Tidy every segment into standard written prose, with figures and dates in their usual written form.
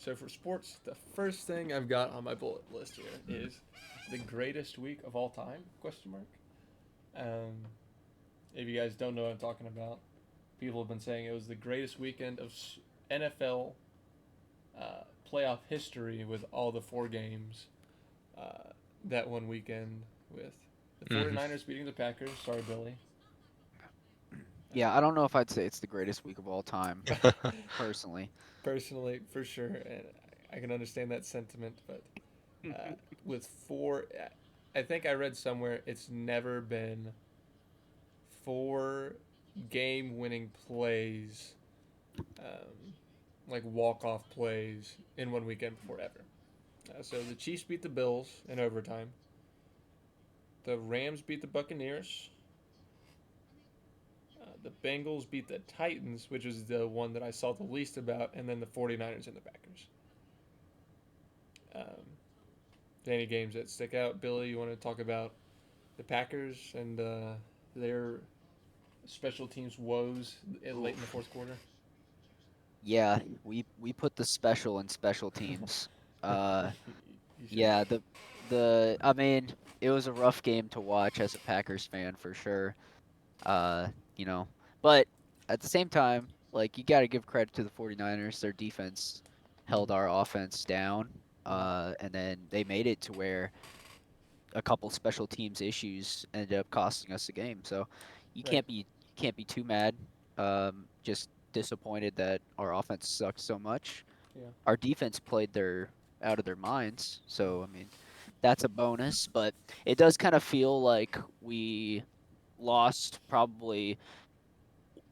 So for sports, the first thing I've got on my bullet list here is the greatest week of all time? Question mark. Um, if you guys don't know what I'm talking about, people have been saying it was the greatest weekend of NFL playoff history with all the four games uh, that one weekend with the Hmm. 49ers beating the Packers. Sorry, Billy. Yeah, I don't know if I'd say it's the greatest week of all time, personally. Personally, for sure, and I can understand that sentiment, but uh, with four, I think I read somewhere it's never been four game-winning plays, like walk-off plays in one weekend before ever. So the Chiefs beat the Bills in overtime. The Rams beat the Buccaneers. The Bengals beat the Titans, which is the one that I saw the least about, and then the 49ers and the Packers. Um, any games that stick out? Billy, you want to talk about the Packers and their special teams woes late in the Oof. fourth quarter? Yeah, we put the special in special teams. Uh, You sure yeah, did. the I mean, it was a rough game to watch as a Packers fan for sure. Uh, you know, but at the same time, like you got to give credit to the 49ers. Their defense held Mm-hmm. our offense down. And then they made it to where a couple special teams issues ended up costing us the game. So you Right. can't be too mad. Just disappointed that our offense sucked so much. Yeah. Our defense played their out of their minds. So I mean, that's a bonus. But it does kind of feel like we lost probably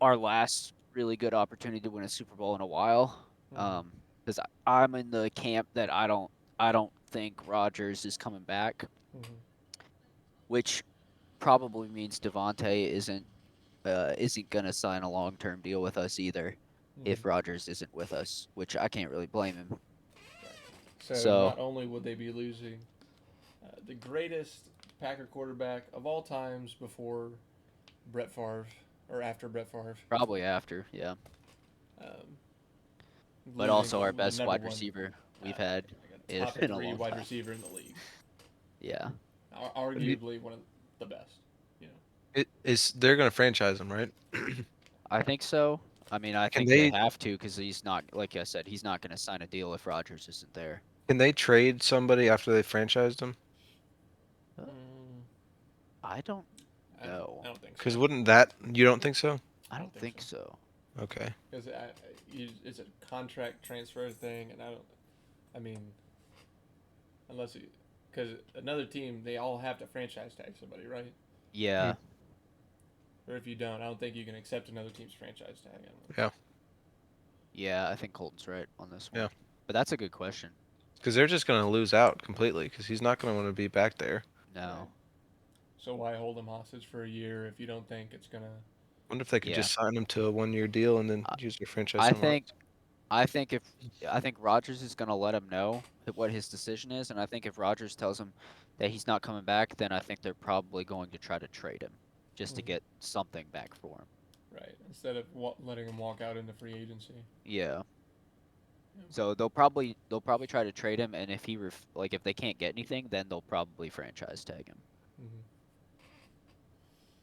our last really good opportunity to win a Super Bowl in a while. Mm-hmm. Because I'm in the camp that I don't think Rodgers is coming back, Mm-hmm. which probably means Devontae isn't gonna sign a long term deal with us either Mm-hmm. if Rodgers isn't with us, which I can't really blame him. Right. So So not only would they be losing the greatest Packer quarterback of all times before Brett Favre or after Brett Favre, probably after, yeah. um, But losing also our the best number wide one, receiver we've had like a in, top in a three long wide time. receiver in the league, Yeah. arguably one of the best. You know. They're gonna franchise him, right? I think so. I mean, I Can think they they have to because he's not, like I said, he's not going to sign a deal if Rodgers isn't there. can they trade somebody after they franchised him? Uh, Mm, I don't I, I know. don't think so. Because wouldn't that you don't think so? I I don't don't think so. think so. Okay. Because it's a contract transfer thing, and I don't. I mean, unless because another team they all have to franchise tag somebody, right? Mm, Yeah. Or if you don't, I don't think you can accept another team's franchise tag. I don't yeah, Yeah, I think Colton's right on this yeah. one. But that's a good question. Because they're just gonna lose out completely. Because he's not gonna want to be back there. Right. No. So why hold them hostage for a year if you don't think it's gonna? Wonder if they could Yeah. just sign him to a 1 year deal and then I, use their franchise I somewhere think else. I think if I think Rodgers is going to let him know what his decision is, and I think if Rodgers tells him that he's not coming back, then I think they're probably going to try to trade him just to Mm-hmm. get something back for him. Right. Instead of letting him walk out into free agency. Yeah. Yeah. So they'll probably try to trade him, and if like if they can't get anything, then they'll probably franchise tag him. Mm-hmm.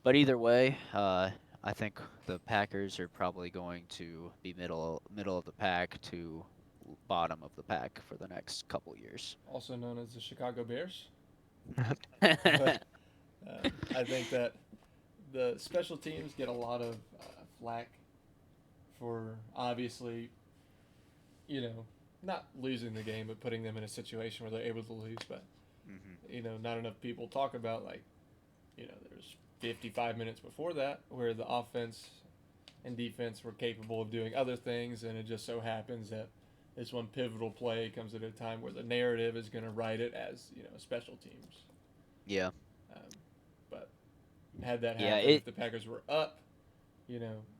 But either way, I think the Packers are probably going to be middle of the pack to bottom of the pack for the next couple years. Also known as the Chicago Bears. But I think that the special teams get a lot of flack for obviously, not losing the game, but putting them in a situation where they're able to lose. But, hmm not enough people talk about, like, there's 55 minutes before that where the offense and defense were capable of doing other things, and it just so happens that this one pivotal play comes at a time where the narrative is going to write it as, special teams. Yeah, Um, but had that yeah. happened, if the Packers were up,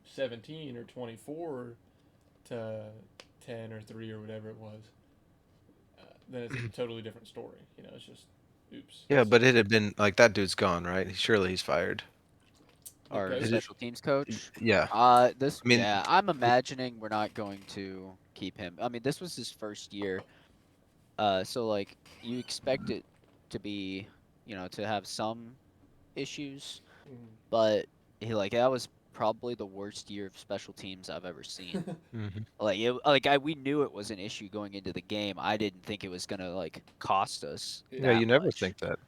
17 or 24 to 10 or 3 or whatever it was, then it's a totally different story. It's just, oops, Yeah, this but it is had been like that dude's gone, right? Surely he's fired. the Our Is coach. it? special teams coach. Yeah. This I mean, yeah. I'm imagining we're not going to keep him. I mean, this was his first year, so like you expect it to be, to have some issues, but that was probably the worst year of special teams I've ever seen. Hmm. We knew it was an issue going into the game. I didn't think it was gonna like cost us Yeah, Yeah. that you never much. think that.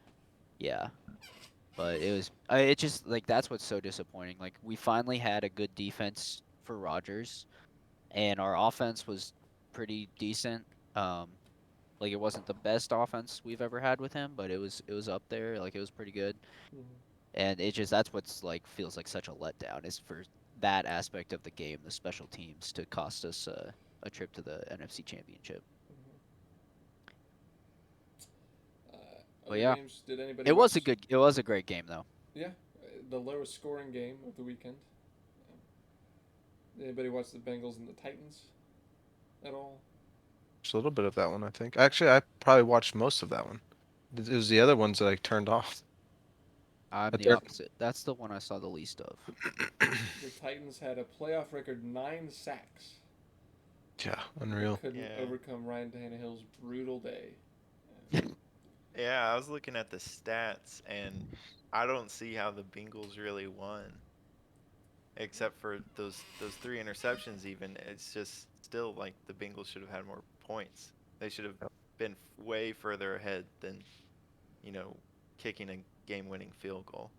Yeah, but it just like that's what's so disappointing. Like we finally had a good defense for Rodgers, and our offense was pretty decent. Like it wasn't the best offense we've ever had with him, but it was up there. Like it was pretty good. And it just that's what's like feels like such a letdown is for that aspect of the game, the special teams, to cost us a trip to the NFC Championship. But Other yeah, games? Did anybody watch? it was a great game though. Yeah, the lowest scoring game of the weekend. Did anybody watch the Bengals and the Titans at all? Just a little bit of that one, I think. Actually, I probably watched most of that one. It was the other ones that I turned off. I'm But the they're opposite. That's the one I saw the least of. The Titans had a playoff record 9 sacks, yeah, but unreal. couldn't Yeah. overcome Ryan Tannehill's brutal day. Yeah, I was looking at the stats, and I don't see how the Bengals really won, except for those 3 interceptions. Even it's just still like the Bengals should have had more points. They should have been way further ahead than you know kicking a game-winning field goal.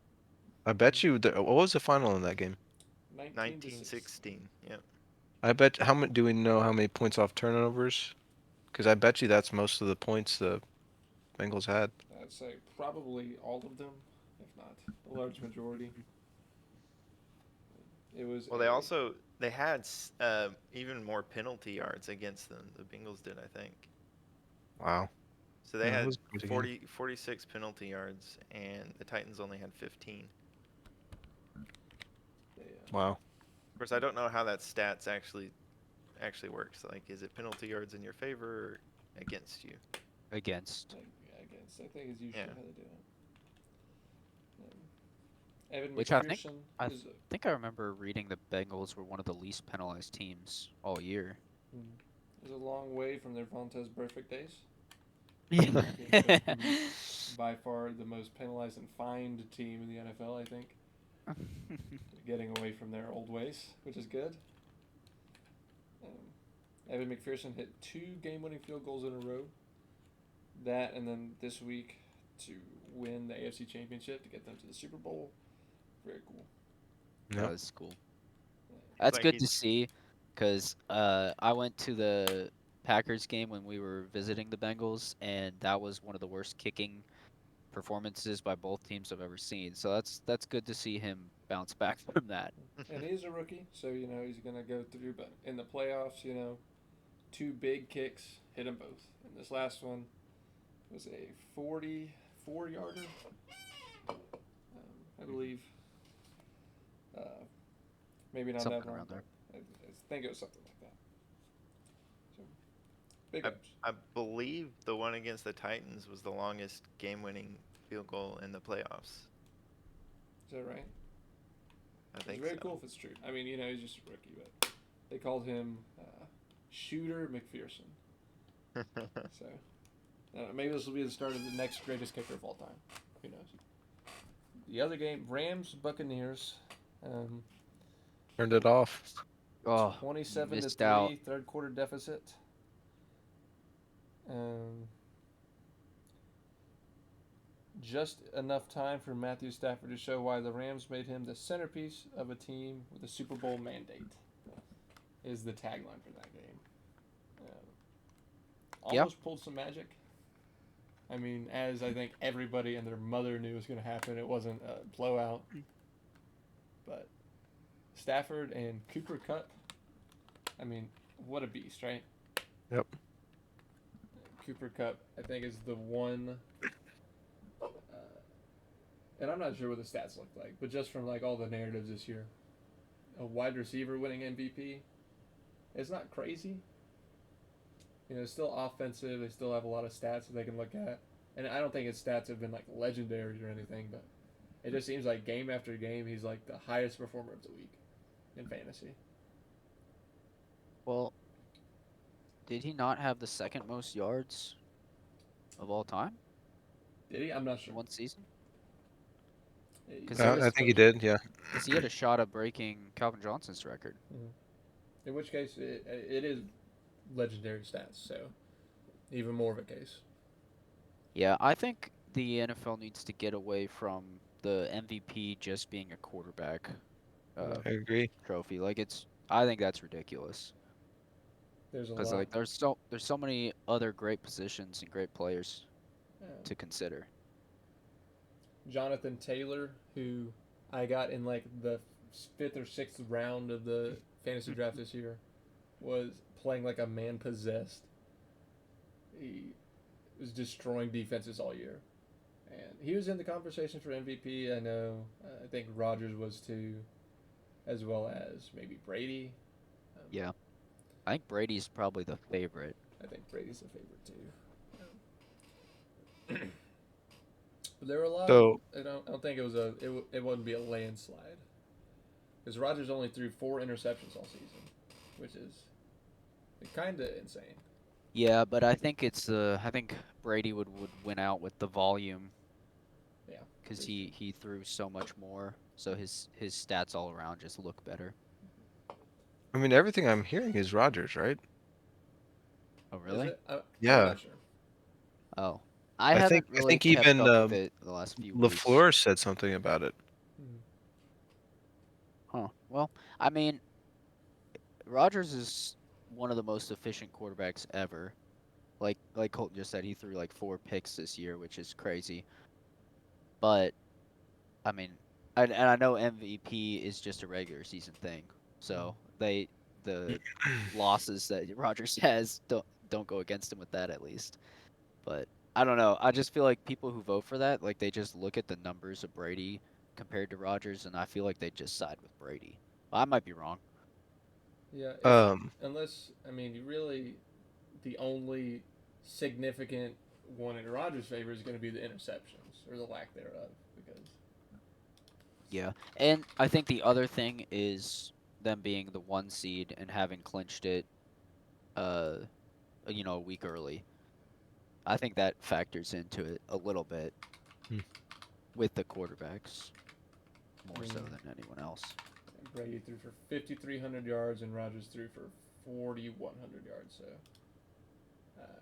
I bet you. What was the final in that game? 19-6. 1916. Yep. I bet. How many do we know? How many points off turnovers? Because I bet you that's most of the points the Bengals had. I'd say probably all of them, if not a large majority. It was Well, they had even more penalty yards against them. The Bengals did, I think. Wow. So they Yeah, it had was quite a game. 46 penalty yards, and the Titans only had 15. Wow. Of course, I don't know how that stats actually works. Like, is it penalty yards in your favor or against you? Against. I guess I think is usually Yeah. how they do it. Evan Which I think McPherson I is think I remember reading the Bengals were one of the least penalized teams all year. is a long way from their Vontez perfect days. Yeah. By far the most penalized and fined team in the NFL, I think. Getting away from their old ways, which is good. Evan McPherson hit 2 game-winning field goals in a row. That and then this week to win the AFC Championship to get them to the Super Bowl. Very cool. That Yep. was cool. That's like good to see, because I went to the Packers game when we were visiting the Bengals, and that was one of the worst kicking performances by both teams I've ever seen. So that's good to see him bounce back from that. And he's a rookie, so he's gonna go through. But in the playoffs, 2 big kicks, hit them both. And this last one was a 44-yarder, I believe. Maybe not Something that long, around there. but I think it was something like that. So, big ups. I believe the one against the Titans was the longest game-winning field goal in the playoffs. Is that right? I It's think very so. cool if it's true. I mean, he's just a rookie, but they called him Shooter McPherson. So, maybe this will be the start of the next greatest kicker of all time. Who knows? The other game, Rams Buccaneers, Turned it off. Oh, 27 to missed 3, out. third quarter deficit. Just enough time for Matthew Stafford to show why the Rams made him the centerpiece of a team with a Super Bowl mandate. Is the tagline for that game. Almost pulled some magic. I mean, as I think everybody and their mother knew was going to happen, it wasn't a blowout. But Stafford and Cooper Kupp, I mean, what a beast, right? Yep. Cooper Kupp, I think, is the one. And I'm not sure what the stats look like, but just from like all the narratives this year, a wide receiver winning MVP, it's not crazy. It's still offensive. They still have a lot of stats that they can look at, and I don't think his stats have been like legendary or anything, but it just seems like game after game he's like the highest performer of the week in fantasy. Well, Did he not have the second most yards of all time Did he? I'm not in sure. one season? He 'Cause he might was- I have think he closer. did. Yeah. Because he had a shot at breaking Calvin Johnson's record. In which case, it is legendary stats. So even more of a case. Yeah, I think the NFL needs to get away from the MVP just being a quarterback I agree. trophy. Like I think that's ridiculous. There's a Because lot. like there's so many other great positions and great players to consider. Jonathan Taylor, who I got in like the fifth or sixth round of the fantasy draft this year, was playing like a man possessed. He was destroying defenses all year, and he was in the conversation for MVP. I know. I think Rodgers was too, as well as maybe Brady. Yeah. I think Brady's probably the favorite. I think Brady's the favorite too. But there were a lot of. So I don't think it was it wouldn't be a landslide because Rodgers only threw 4 interceptions all season, which is kind of insane. Yeah, but I think I think Brady would win out with the volume. Yeah, Because for he threw so much more, so his stats all around just look better. I mean, everything I'm hearing is Rodgers, right? Oh Is really? it? I'm Yeah. not sure. Oh, I I haven't think really kept even up with it the last few weeks. LaFleur said something about it. Huh. Well, I mean, Rodgers is one of the most efficient quarterbacks ever. Like Colton just said, he threw like 4 picks this year, which is crazy. But I mean, and I know MVP is just a regular season thing, so the losses that Rodgers has don't go against him with that at least. But I don't know. I just feel like people who vote for that, like they just look at the numbers of Brady compared to Rodgers, and I feel like they just side with Brady. I might be wrong. Yeah, Um, unless I mean, you really the only significant one in Rodgers' favor is going to be the interceptions or the lack thereof. Because Yeah, and I think the other thing is them being the 1 seed and having clinched it, uh, a week early. I think that factors into it a little bit Hmm. with the quarterbacks more so Mm. than anyone else. Brady threw for 5,300 yards and Rodgers threw for 4,100 yards. So,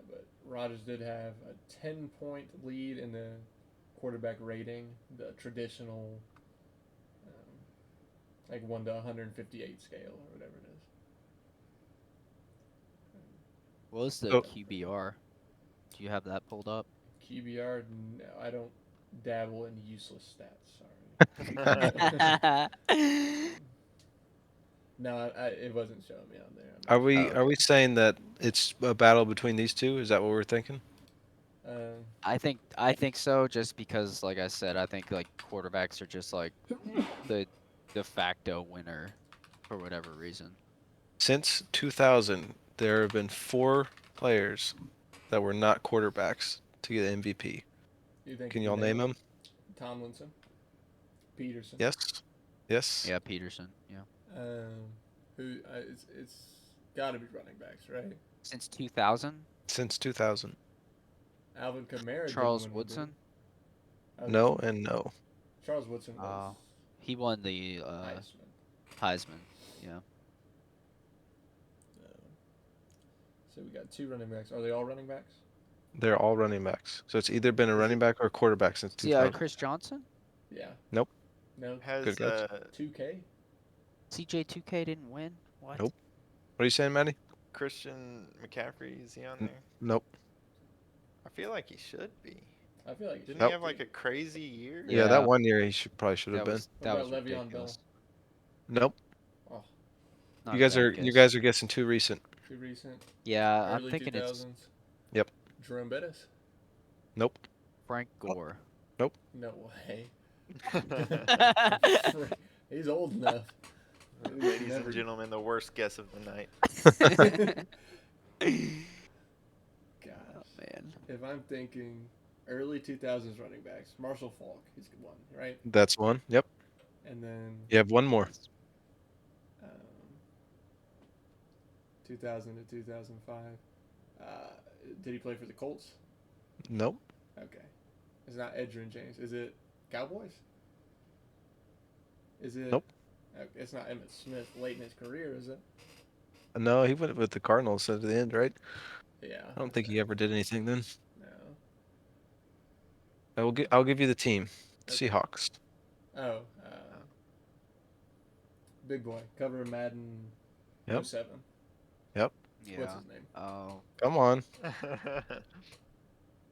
but Rodgers did have a 10-point lead in the quarterback rating, the traditional, like 1 to 158 scale or whatever it is. What was the so QBR? Do you have that pulled up? QBR, no, I don't dabble in useless stats. Sorry. No, it wasn't showing me on there. I'm are not we Oh, are we okay. saying that it's a battle between these two? Is that what we're thinking? sure. I think so, just because, like I said, I think like quarterbacks are just like the de facto winner for whatever reason. Since 2000, there have been 4 players that were not quarterbacks to get MVP. You think Can you y'all can name name them? Tomlinson, Peterson. Yes. Yes. Yeah, Peterson. Yeah, Who it's got to be running backs, right? since 2000, Since 2000. Alvin Kamara didn't Charles win one, did he? Woodson. I was gonna No say and no. Charles Woodson was He won the Heisman. Heisman. Yeah. So we got 2 running backs. Are they all running backs? They're all running backs. So it's either been a Is running it? back or a quarterback since See, 2000. Chris Johnson, Yeah. Nope. No. Good Has guess. 2K. CJ2K didn't win. What? Nope. What are you saying, Maddie? Christian McCaffrey, is he on N- there? Nope. I feel like he should be. I feel like it Didn't should he Nope. have like be. a crazy year? Yeah, that Yeah, one year he probably should have that been. was What that about was Le'Veon Bell? ridiculous. Nope. Oh, Not You a guys bad are you guess. guys are guessing too recent. too recent. Yeah, I'm Early thinking it's 2000s. Yep. Jerome Bettis. Nope. Frank Oh, Gore. nope. No way. He's old enough. Ladies Never- and gentlemen, the worst guess of the night. Gosh. Oh man. If I'm thinking early 2000s running backs, Marshall Falk, he's one, right? That's one. Yep. And then You have one more. um, 2000 to 2005. Did he play for the Colts? Nope. Okay. It's not Edgerrin James. Is it Cowboys? Is it? Nope. Okay, it's not Emmitt Smith late in his career, is it? No, he went with the Cardinals at the end, right? Yeah. I don't think Okay. he ever did anything then. No. I'll give you the team. Okay. Seahawks. Oh, Oh. big boy. Cover of Madden Yep. 07. Yep. What's Yeah. his name? Oh. Come on.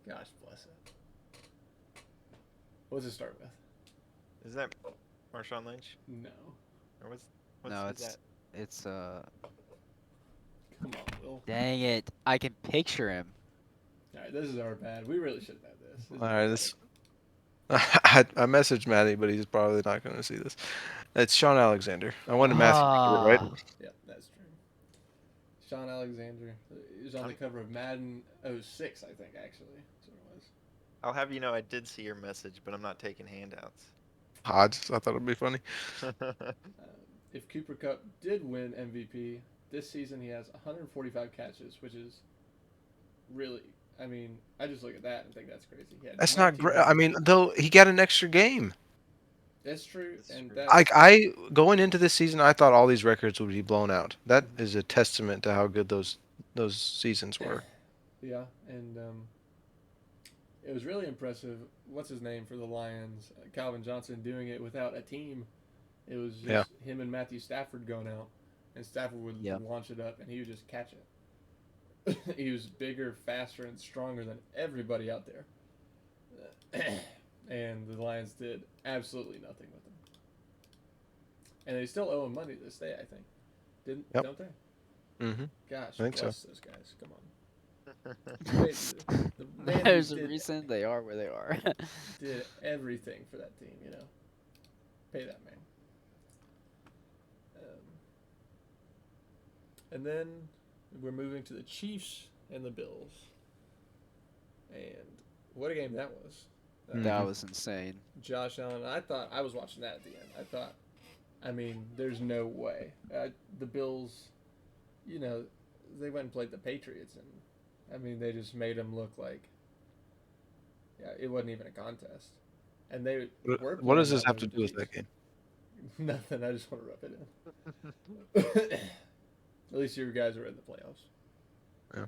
Gosh bless it. What's it start with? Is that Marshawn Lynch? No. Or what's No, is it's that? it's Come on, Will. dang it. I can picture him. All right, this is our bad. We really should have had this. This is All right, pathetic. I messaged Matty, but he's probably not going to see this. It's Sean Alexander. I wanted Matthew to get it right. Yep, that's true. Sean Alexander. He was on the cover of Madden 06, I think, actually. That's what it was. I'll have you know I did see your message, but I'm not taking handouts. Odds. I thought it'd be funny. If Cooper Cup did win MVP this season, he has 145 catches, which is really. I mean, I just look at that and think that's crazy. He had That's not 19 great. I hundred. mean, though he got an extra game. That's true, That's and true. that's Like going into this season, I thought all these records would be blown out. That Mhm. is a testament to how good those seasons were. yeah, and it was really impressive. What's his name for the Lions? Calvin Johnson doing it without a team. It was just Yeah. him and Matthew Stafford going out, and Stafford would Yep. launch it up, and he would just catch it. He was bigger, faster, and stronger than everybody out there. And the Lions did absolutely nothing with him. And they still owe him money to this day, I think. Yep. Don't they? Mm-hmm. Gosh, I think so. bless those guys. Come on. The man who There's a did, reason they are where they are. did everything for that team, you know. Pay that man. And then we're moving to the Chiefs and the Bills. And what a game that was. That was insane. Josh Allen. I was watching that at the end. I thought, I mean, there's no way. The Bills, you know, they went and played the Patriots, and I mean, they just made them look like, yeah, it wasn't even a contest. And they were. What does playing this well have to with the do with Chiefs. that game? Nothing. I just want to rub it in. At least your guys were in the playoffs. Yeah.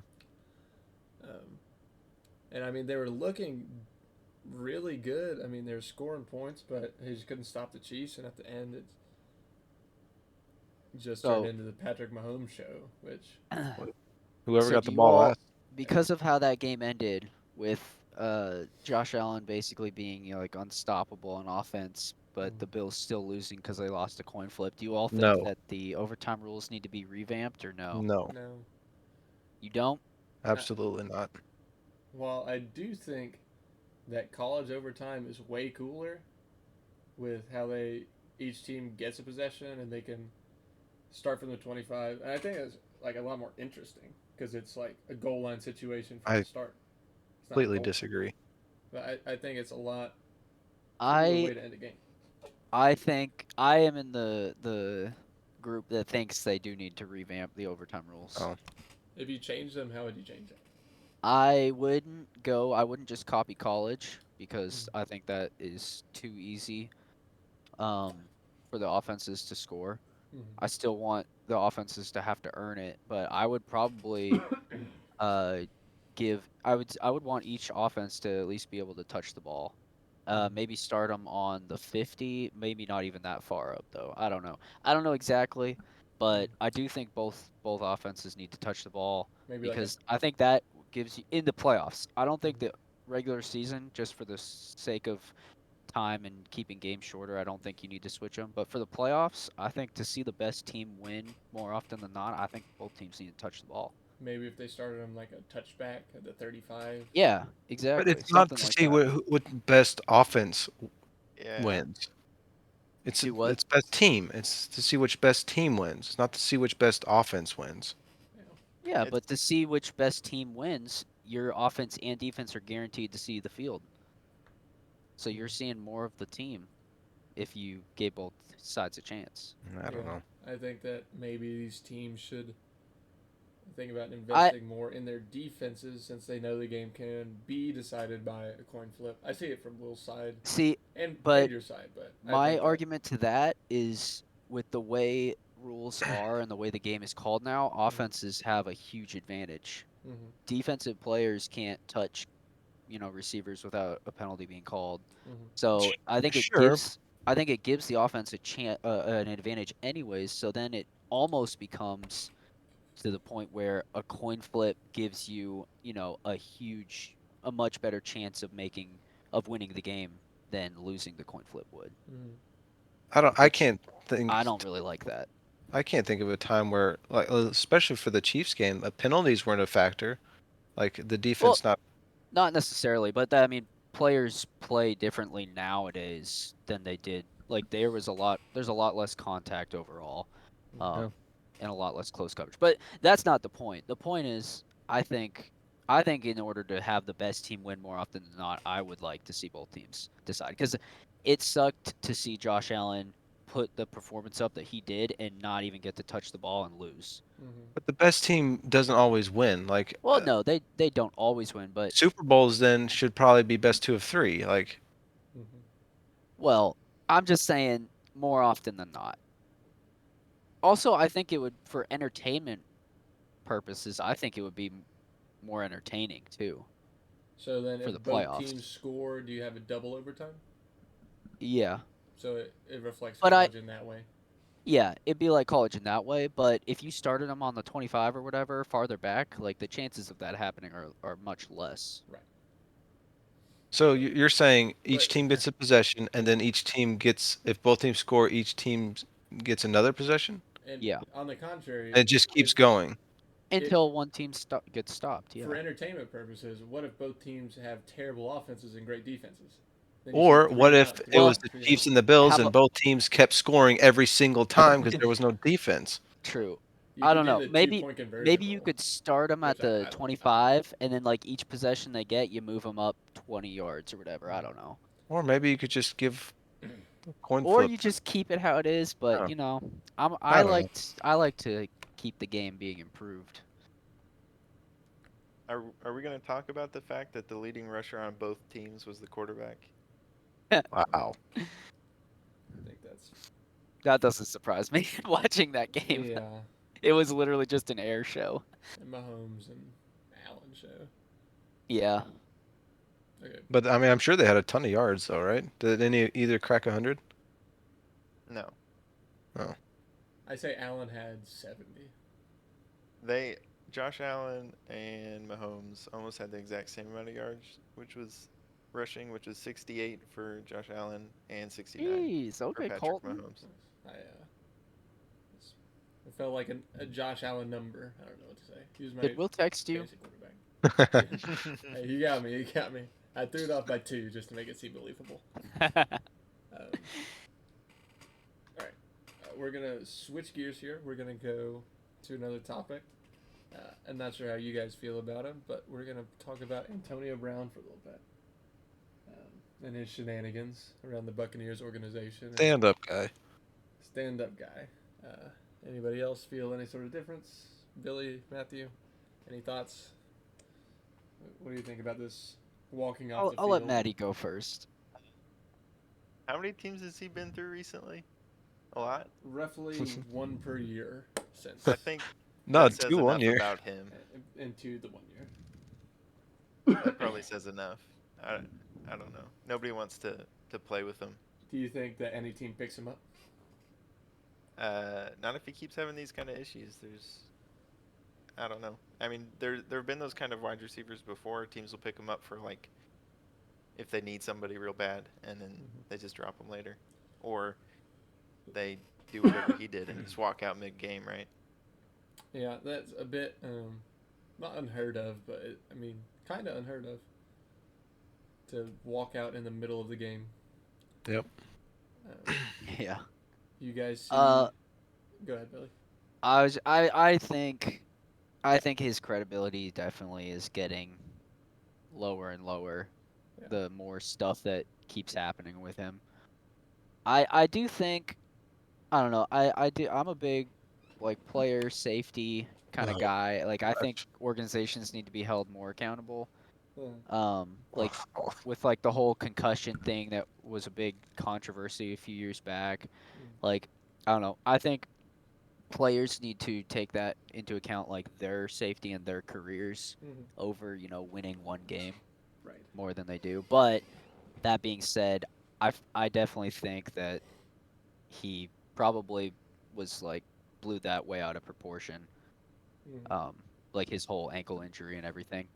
And I mean, they were looking really good. I mean, they were scoring points, but they just couldn't stop the Chiefs. And at the end, it just turned into the Patrick Mahomes show, which Whoever So got do the you ball all- last. Because of how that game ended with Josh Allen basically being like unstoppable on offense, but the Bills still losing because they lost a coin flip. Do you all think No. that the overtime rules need to be revamped or no? No, no. You don't? absolutely not. While I do think that college overtime is way cooler with how each team gets a possession and they can start from the 25. And I think it's like a lot more interesting because it's like a goal line situation from I the start. It's not Completely goal. disagree. But I think it's a lot cooler I way to end a game. I think I am in the group that thinks they do need to revamp the overtime rules. Oh. If you change them, how would you change it? I wouldn't just copy college because I think that is too easy for the offenses to score. I still want the offenses to have to earn it, but I would probably uh I would want each offense to at least be able to touch the ball. Maybe start them on the 50, maybe not even that far up though. I don't know. I don't know exactly, but I do think both offenses need to touch the ball Maybe like because I think that gives you in the playoffs. I don't think the regular season, just for the sake of time and keeping games shorter, I don't think you need to switch them. But for the playoffs, I think to see the best team win more often than not, I think both teams need to touch the ball. maybe if they started them like a touchback at the 35. Yeah, But exactly. it's not Something to like see that. what best offense Yeah. wins. Do what? It's best team. It's to see which best team wins. It's not to see which best offense wins. Yeah, It's but to see which best team wins, your offense and defense are guaranteed to see the field. So you're seeing more of the team if you gave both sides a chance. I don't know. I think that maybe these teams should think about investing more in their defenses since they know the game can be decided by a coin flip. I see it from Will's side See, and but your side, but I my think that argument to that is with the way rules are and the way the game is called now, offenses have a huge advantage. mm-hmm, Defensive players can't touch, receivers without a penalty being called. mm-hmm. So Sure. I think it gives the offense an advantage anyways. So then it almost becomes to the point where a coin flip gives you, a much better chance of winning the game than losing the coin flip would. Mm-hmm. I Which can't think. I don't really like that. I can't think of a time where, like, especially for the Chiefs game, penalties weren't a factor. Like the Well, defense not. not necessarily, but that, I mean, players play differently nowadays than they did. Like there's a lot less contact overall, Yeah. um, and a lot less close coverage. But that's not the point. The point is, I think in order to have the best team win more often than not, I would like to see both teams decide because it sucked to see Josh Allen put the performance up that he did and not even get to touch the ball and lose. Mm-hmm. But the best team doesn't always win. Like Well, no, they don't always win, but Super Bowls then should probably be best 2 of 3. Like Mm-hmm. well, I'm just saying more often than not. Also, I think it would, for entertainment purposes, I think it would be more entertaining too So then, for if the both teams playoffs. score, do you have a double overtime? Yeah, So it reflects but college in that way. yeah, it'd be like college in that way. But if you started them on the 25 or whatever farther back, like the chances of that happening are much less. Right. so, you're saying each But team gets a possession, and then each team gets, if both teams score, each team gets another possession, and Yeah, on the contrary, and it just keeps going. if until one team gets stopped. for Yeah. entertainment purposes, what if both teams have terrible offenses and great defenses? Then you see Or what if it Well, was the Chiefs and the Bills, how and about both teams kept scoring every single time because there was no defense? true? You I could don't do know. the Maybe 2 point conversion maybe you rule, could start them at which the I don't like. 25, and then like each possession they get, you move them up 20 yards or whatever. I Mm. don't know. Or maybe you could just give a coin Or flip. you just keep it how it is. But Oh, I I don't know. like to keep the game being improved. Are we going to talk about the fact that the leading rusher on both teams was the quarterback? Wow. I think that's That doesn't surprise me watching that game. yeah. It was literally just an air show. And Mahomes and Allen show. Yeah. Okay. But I mean, I'm sure they had a ton of yards, though, right? Did any either crack 100? No. Oh, I say Allen had 70. They Josh Allen and Mahomes almost had the exact same amount of yards, which was rushing, which was 68 for Josh Allen and 69 Jeez. for Okay, Patrick Colton. Mahomes. It felt like a Josh Allen number. I don't know what to say. He was my Did Will text you? fantasy quarterback. Hey, you got me. You got me. I threw it off by 2 just to make it seem believable. All right, we're gonna switch gears here. We're gonna go to another topic. I'm not sure how you guys feel about him, but we're gonna talk about Antonio Brown for a little bit and his shenanigans around the Buccaneers organization. stand up guy. Stand-up guy. Anybody else feel any sort of difference? Billy, Matthew, any thoughts? What do you think about this walking off the I'll field? let Maddie go first. How many teams has he been through recently? A lot? Roughly one per year since. I think No, that says 2 1 enough year. about him. Into the 1 year. That probably says enough. I don't know. Nobody wants to play with him. Do you think that any team picks him up? Not if he keeps having these kind of issues. I don't know. I mean, there have been those kind of wide receivers before. Teams will pick him up for like if they need somebody real bad, and then they just drop him later, or they do whatever he did and just walk out mid-game, right? Yeah, that's a bit not unheard of, but I mean, kind of unheard of to walk out in the middle of the game. Yep. Yeah. You guys see? Uh, Go ahead, Billy. I think his credibility definitely is getting lower and lower Yeah. the more stuff that keeps happening with him. I do think I don't know. I'm a big like player safety kind of Oh, guy. Like I think gosh. organizations need to be held more accountable. Yeah. Like with like the whole concussion thing that was a big controversy a few years back. Like I don't know. I think players need to take that into account, like their safety and their careers Mhm. over, winning one game Right. more than they do. But that being said, I definitely think that he probably was like blew that way out of proportion. Mhm. Um, like his whole ankle injury and everything.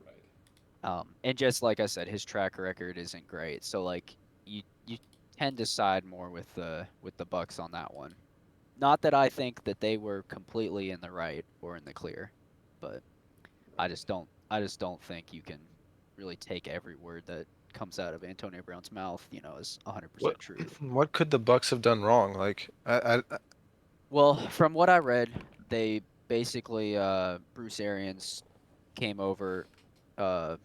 Right. And just like I said, his track record isn't great. So like you tend to side more with the Bucks on that one. Not that I think that they were completely in the right or in the clear, but I just don't think you can really take every word that comes out of Antonio Brown's mouth, as What 100% truth. what could the Bucks have done wrong? Like Well, from what I read, they basically Bruce Arians came over uh,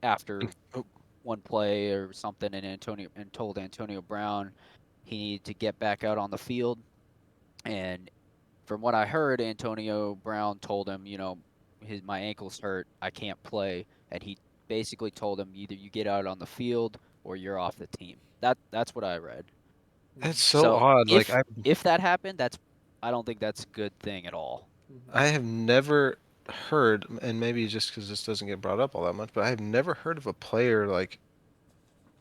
after oh, one play or something, and told Antonio Brown he needed to get back out on the field. And from what I heard, Antonio Brown told him, my ankle's hurt, I can't play, and he basically told him either you get out on the field or you're off the team. That's what I read. that's Mhm. so So odd. Like if that happened, I don't think that's a good thing at all. Mhm. I have never heard, and maybe just because this doesn't get brought up all that much, but I have never heard of a player like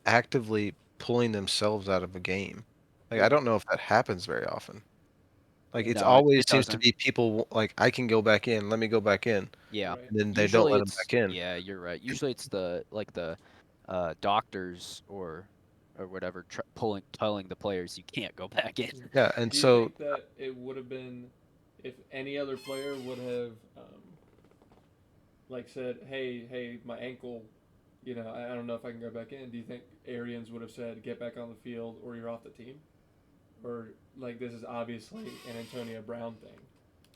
actively pulling themselves out of a game. Like I Mhm. don't know if that happens very often. Like Yeah. it's No, always it seems to doesn't. be people like I can go back in, let me go back in, Yeah. Right. and then they don't Usually let them it's back in. yeah, you're right. Usually it's the doctors or whatever telling the players you can't go back in. Mhm. Yeah, and Do you so think that it would have been if any other player would have like said, "Hey, my ankle, I don't know if I can go back in." Do you think Arians would have said, "Get back on the field, or you're off the team"? Or like this is obviously an Antonio Brown thing.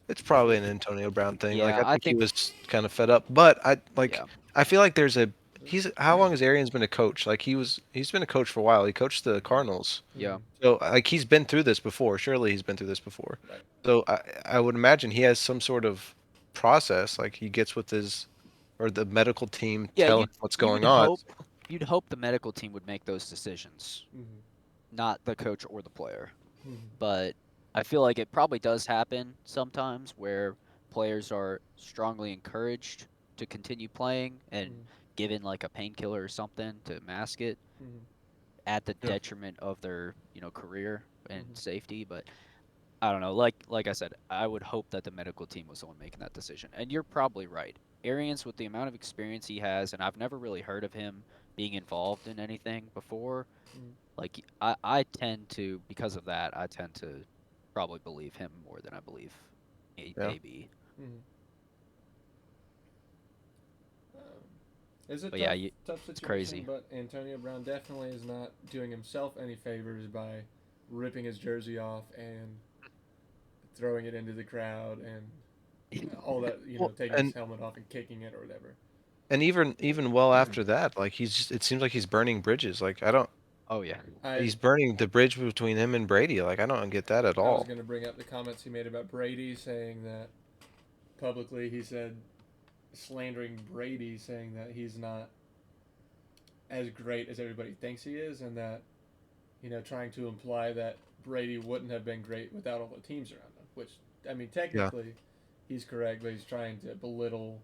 it's probably an Antonio Brown thing. Like Yeah, I I think he think was kind of fed up, but yeah. I feel like there's a he's how long has Arians been a coach? Like he's been a coach for a while. He coached the Cardinals. Yeah. Mm-hmm. So like he's been through this before. Surely he's been through this before. Right. So I would imagine he has some sort of process. Like he gets with his or the medical team Yeah, tell him you'd what's you'd going on. hope you'd hope the medical team would make those decisions, Mm-hmm. not the coach or the player. Mm-hmm. But I feel like it probably does happen sometimes where players are strongly encouraged to continue playing and given like a painkiller or something to mask it Mm-hmm. at the Yeah. detriment of their, career and Mm-hmm. safety. But I don't know. Like I said, I would hope that the medical team was the one making that decision. And you're probably right. Arians, with the amount of experience he has, and I've never really heard of him being involved in anything before. Mm-hmm. Like I tend to, because of that, I tend to probably believe him more than I believe Yeah. AB. Mm-hmm. It's a But yeah, tough it's situation, crazy. but Antonio Brown definitely is not doing himself any favors by ripping his jersey off and throwing it into the crowd and all that, Well, taking his helmet off and kicking it or whatever. and even well after that, like it seems like he's burning bridges. Like I don't Oh yeah, I he's burning the bridge between him and Brady. Like I don't get that at I was all. going to bring up the comments he made about Brady, saying that publicly he said slandering Brady, saying that he's not as great as everybody thinks he is, and that trying to imply that Brady wouldn't have been great without all the teams around him. Which I mean, Yeah. technically, he's correct, but he's trying to belittle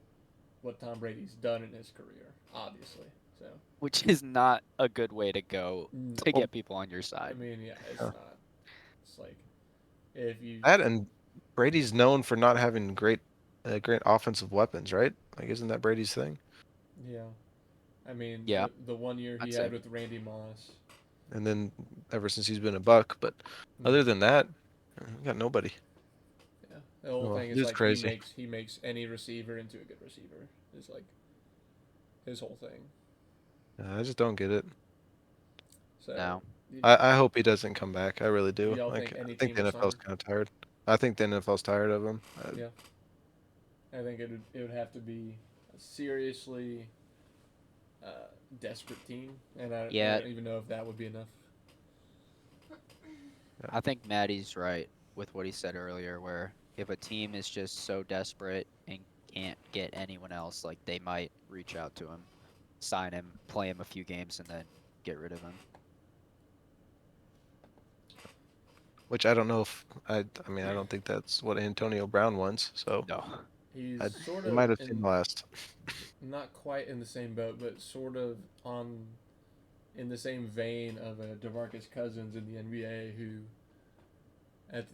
what Tom Brady's done in his career, obviously. So which is not a good way to go to Well, get people on your I side. mean, yeah, it's yeah. not. It's like if you, That and Brady's known for not having great offensive weapons, right? Like isn't that Brady's thing? yeah, I mean Yeah, the one year he I'd had say. with Randy Moss. And then ever since he's been a Buck, but other Mm-hmm. than that, we got nobody. Yeah, the whole Well, thing it is is like crazy. he makes any receiver into a good receiver. Is like his whole thing. I just don't get it. So, No. I hope he doesn't come back. I really do do. y'all Like think any I think team the will sign NFL's him? kind of tired. I think the NFL's tired of him. Yeah, I think it would have to be a seriously desperate team, and I Yeah, don't even know if that would be enough. I think Maddie's right with what he said earlier, where if a team is just so desperate and can't get anyone else, like they might reach out to him, sign him, play him a few games, and then get rid of him. Which I don't know if I mean I don't think that's what Antonio Brown wants. So No. He's I sort we of might have seen in, the last. not quite in the same boat, but sort of on in the same vein of a DeMarcus Cousins in the NBA, who at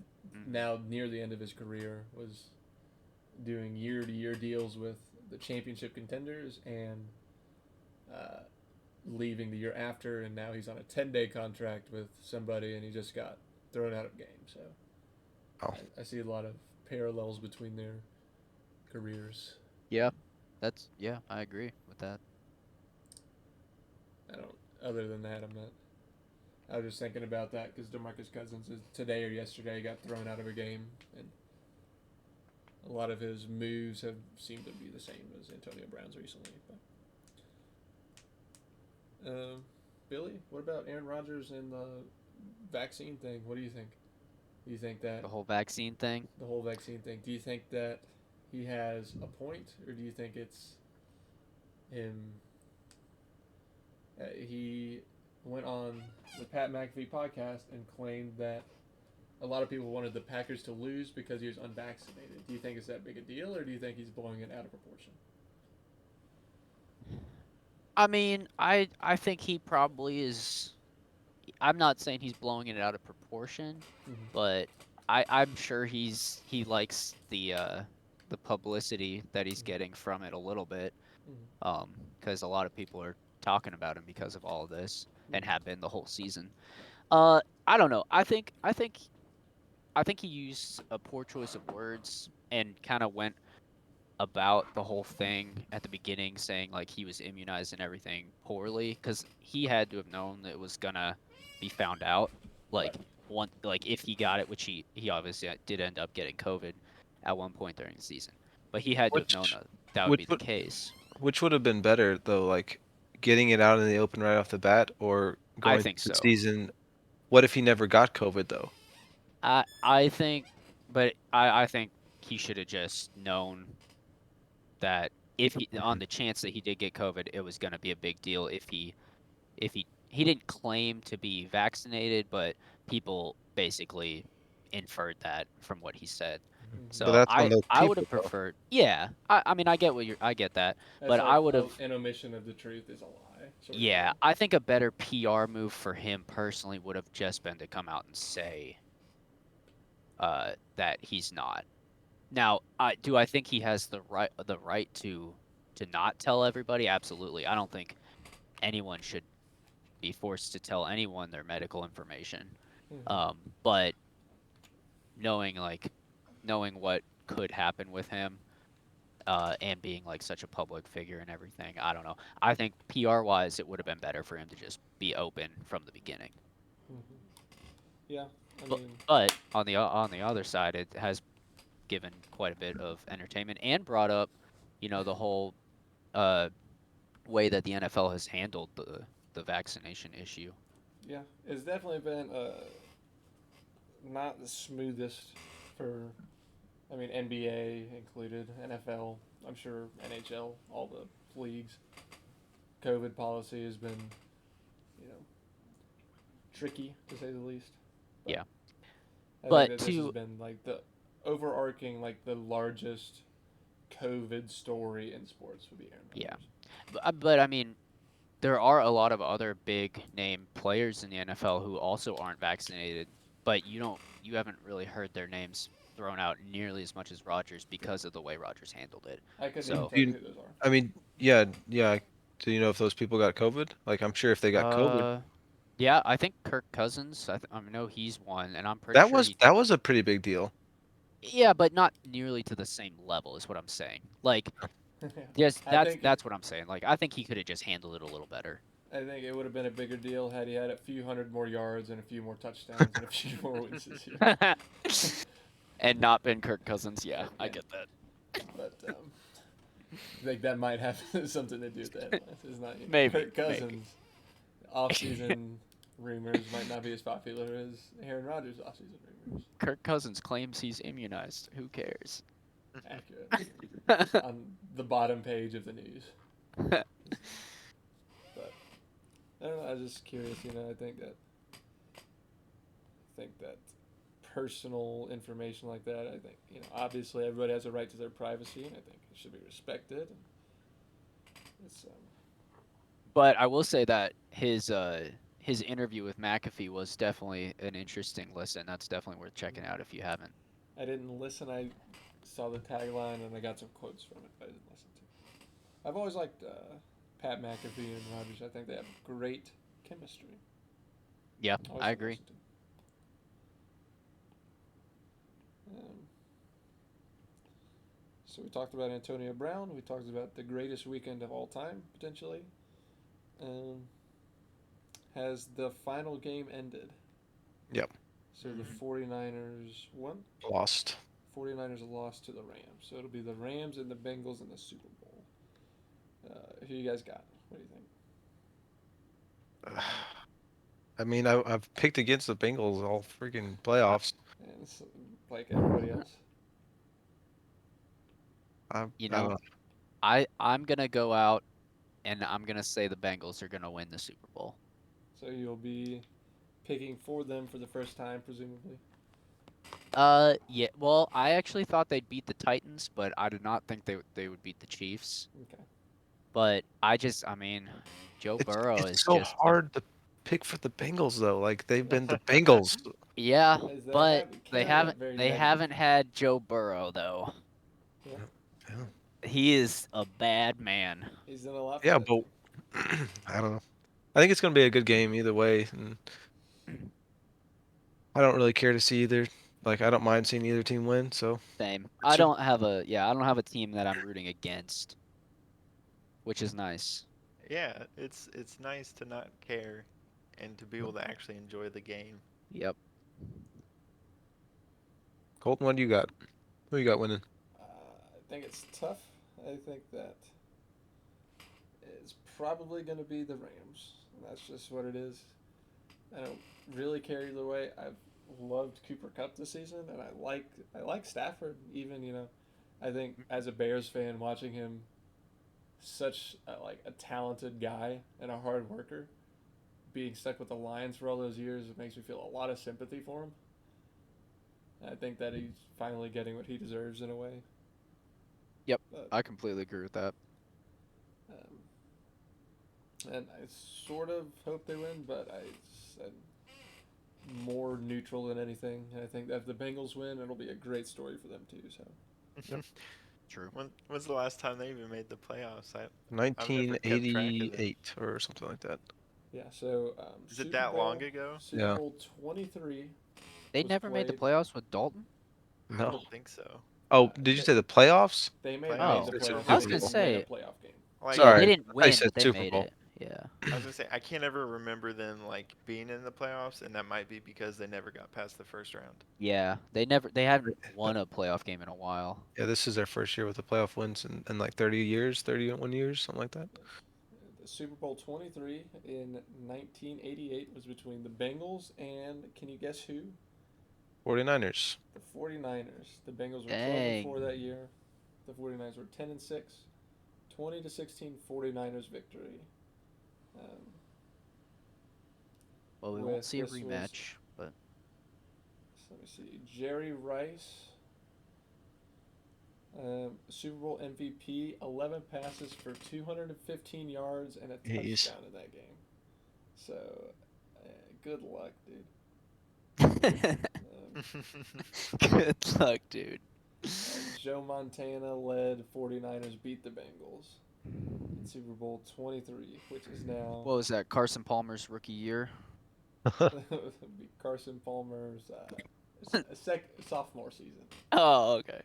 now near the end of his career was doing year-to-year deals with the championship contenders and uh, leaving the year after, and now he's on a 10-day contract with somebody, and he just got thrown out of game. So Oh. I see a lot of parallels between their careers. Yeah, I agree with that. I don't. Other than that, I'm not. I was just thinking about that because DeMarcus Cousins is today or yesterday got thrown out of a game, and a lot of his moves have seemed to be the same as Antonio Brown's recently. But, Billy, what about Aaron Rodgers and the vaccine thing? What do you think? Do you think that The whole vaccine thing. the whole vaccine thing? Do you think that he has a point, or do you think it's him? He went on the Pat McAfee podcast and claimed that a lot of people wanted the Packers to lose because he was unvaccinated. Do you think it's that big a deal, or do you think he's blowing it out of proportion? I mean, I think he probably is. I'm not saying he's blowing it out of proportion, Mm-hmm. but I'm sure he likes the publicity that he's getting from it a little bit. Mm-hmm. Because a lot of people are talking about him because of all of this and Mm-hmm. have been the whole season. I don't know. I think he used a poor choice of words and kind of went about the whole thing at the beginning saying like he was immunized and everything poorly because he had to have known that it was gonna be found out Right. like like if he got it, which he obviously did end up getting COVID at one point during the season, but he had to have known Which that that would which be the would case. which would have been better though, like getting it out in the open right off the bat, or I going think through the so. season. What if he never got COVID though? I think, but I think he should have just known that if he on the chance that he did get COVID, it was going to be a big deal if he didn't claim to be vaccinated, but people basically inferred that from what he said. Mm-hmm. But So that's on those I would people have though. preferred. Yeah, I mean I get that, That's but I like would have. an omission of the truth is a lie. Sort of Yeah, thing. I think a better PR move for him personally would have just been to come out and say that he's not. Now, I think he has the right to not tell everybody? Absolutely. I don't think anyone should be forced to tell anyone their medical information. Mm-hmm. But knowing like knowing what could happen with him, and being like such a public figure and everything, I don't know. I think PR wise, it would have been better for him to just be open from the beginning. Mm-hmm. Yeah, I But mean, on the other side, it has given quite a bit of entertainment and brought up, the whole uh, way that the NFL has handled the vaccination issue. yeah, it's definitely been not the smoothest for, I mean, NBA included, NFL, I'm sure NHL, all the leagues. COVID policy has been, you know, tricky to say the least. But Yeah, I think but that this has to been like the overarching, like the largest COVID story in sports would be Aaron yeah, Rodgers. but I mean, there are a lot of other big name players in the NFL who also aren't vaccinated, but you haven't really heard their names thrown out nearly as much as Rodgers because of the way Rodgers handled it. I couldn't even So, tell you who those are. I mean, yeah, yeah. Do you know if those people got COVID? Like, I'm sure if they got COVID, uh, yeah, I think Kirk Cousins. I know he's one, and I'm pretty that sure was he. that was a pretty big deal. Yeah, but not nearly to the same level is what I'm saying. Like, yes, I think that's what I'm saying. Like, I think he could have just handled it a little better. I think it would have been a bigger deal had he had a few hundred more yards and a few more touchdowns and a few more wins this year. And not been Kirk Cousins. Yeah, I Yeah. get that. But I think that might have something to do with the headlines. It's not Maybe, Kirk Cousins off-season rumors might not be as popular as Aaron Rodgers offseason rumors. Kirk Cousins claims he's immunized. Who cares? Accurate. On the bottom page of the news. But I don't know. I was just curious. I think that personal information like that. I think obviously everybody has a right to their privacy, and I think it should be respected. It's But I will say that his interview with McAfee was definitely an interesting listen. That's definitely worth checking out if you haven't. I didn't listen. I saw the tagline and I got some quotes from it, but I didn't listen to it. I've always liked Pat McAfee and Rodgers. I think they have great chemistry. Yeah, Always I fun to agree. listen to. So we talked about Antonio Brown. We talked about the greatest weekend of all time, potentially. Has the final game ended? Yep. So the 49ers won? Lost. 49ers lost to the Rams. So it'll be the Rams and the Bengals in the Super Bowl. Who you guys got? What do you think? I mean, I've picked against the Bengals all freaking playoffs. And it's like everybody else. I You don't know, know. I'm gonna go out and I'm gonna say the Bengals are gonna win the Super Bowl. So you'll be picking for them for the first time, presumably. Yeah. Well, I actually thought they'd beat the Titans, but I did not think they would beat the Chiefs. Okay. But I mean, Joe Burrow It's is so just hard to pick for the Bengals though. Like they've been the Bengals. yeah, As but they have very they negative. haven't had Joe Burrow though. Yeah. Yeah. He is a bad man. He's done a lot for Yeah, that but team. I don't know. I think it's gonna be a good game either way, and I don't really care to see either. Like I don't mind seeing either team win. So Same. it should. I don't have a team that I'm rooting against, which is nice. Yeah, it's nice to not care and to be able to actually enjoy the game. Yep. Colton, what do you got? Who you got winning? I think it's tough. I think that it's probably going to be the Rams. And that's just what it is. I don't really care either way. I've loved Cooper Cup this season, and I like Stafford. Even I think as a Bears fan, watching him, such a talented guy and a hard worker, being stuck with the Lions for all those years, it makes me feel a lot of sympathy for him. And I think that he's finally getting what he deserves in a way. Yep. But, I completely agree with that. and I sort of hope they win, but I'm more neutral than anything. And I think that if the Bengals win, it'll be a great story for them too. So True. When's the last time they even made the playoffs? I've never kept track of it. 1988 or something like that. yeah, so Is it that long ago? Super Yeah. Bowl 23. They was never made the played- playoffs with Dalton? I No. don't think so. Oh, did you say the playoffs? They may have Playoffs. made the It's a playoffs. I was They gonna didn't say- win a playoff game. Like, Yeah, Sorry, they didn't I win, said but they Super made Bowl. it. Yeah. I was gonna say I can't ever remember them like being in the playoffs, and that might be because they never got past the first round. Yeah. They haven't won a playoff game in a while. Yeah, this is their first year with the playoff wins in like 30 years, 31 years, something like that. The Super Bowl 23 in 1988 was between the Bengals and, can you guess who? 49ers. The 49ers. The Bengals were 12 Dang. and 4 that year. The 49ers were 10 and 6. 20-16 49ers victory. Well, we won't With- see a this was- rematch, but So let me see. Jerry Rice, Super Bowl MVP, 11 passes for 215 yards and a Jeez. touchdown in that game. So, good luck, dude. good luck, dude. Joe Montana led 49ers beat the Bengals in Super Bowl 23, which is now What was that? Carson Palmer's rookie year? Carson Palmer's sophomore season. Oh, okay.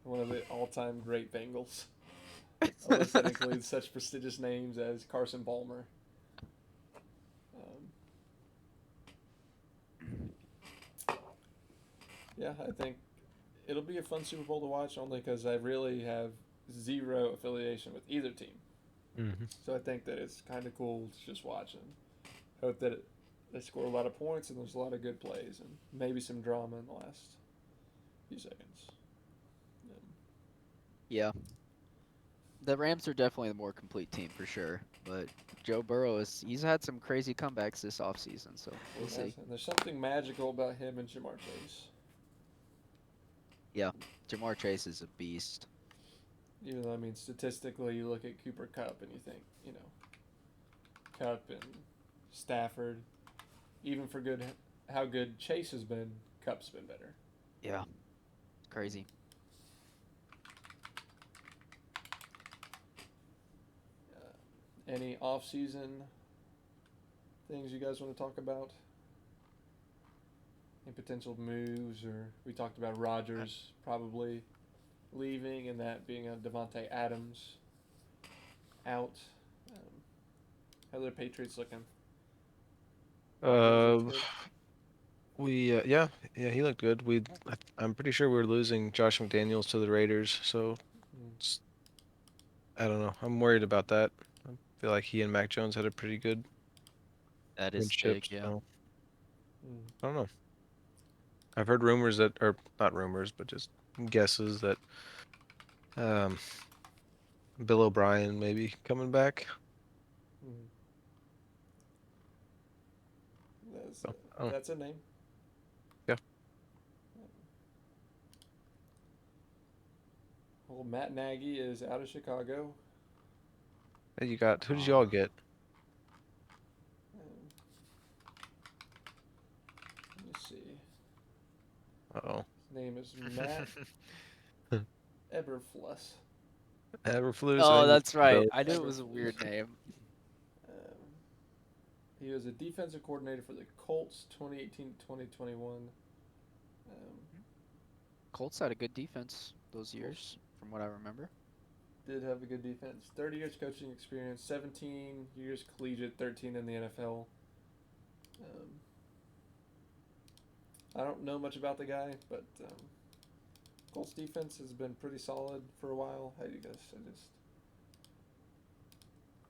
One of the all-time great Bengals. Unless that includes such prestigious names as Carson Palmer. Yeah, I think it'll be a fun Super Bowl to watch only because I really have zero affiliation with either team. Mm-hmm. So I think that it's kind of cool to just watch and hope that they score a lot of points and there's a lot of good plays and maybe some drama in the last few seconds. Yeah. The Rams are definitely the more complete team for sure, but Joe Burrow he's had some crazy comebacks this offseason, so we'll see. And there's something magical about him and Jamar Chase. Yeah, Jamar Chase is a beast. Even though, I mean, statistically, you look at Cooper Kupp and you think, Kupp and Stafford, even for how good Chase has been, Kupp's been better. Yeah, it's crazy. Any off-season things you guys want to talk about? Any potential moves, or we talked about Rodgers probably leaving and that being a Devontae Adams out. How are the Patriots looking? Rodgers looks good. Yeah, he looked good. I'm pretty sure we're losing Josh McDaniels to the Raiders, so Mm. I don't know. I'm worried about that. I feel like he and Mac Jones had a pretty good That is friendship, big, yeah. so Mm. I don't know. I've heard rumors that, or not rumors, but just guesses that um, Bill O'Brien maybe coming back. Mm. So, I don't know. That's a name. Yeah. Well, Matt Nagy is out of Chicago. Hey, who did y'all get? Um, let me see. Uh-oh. His name is Matt Eberfluss. Eberflus. Oh, that's right. Bill. I knew it was a Eberflus. weird name. Um, he was a defensive coordinator for the Colts 2018 to 2021. Colts had a good defense those years, from what I remember. Did have a good defense. 30 years coaching experience, 17 years collegiate, 13 in the NFL. I don't know much about the guy, but Colts defense has been pretty solid for a while. How do you guys?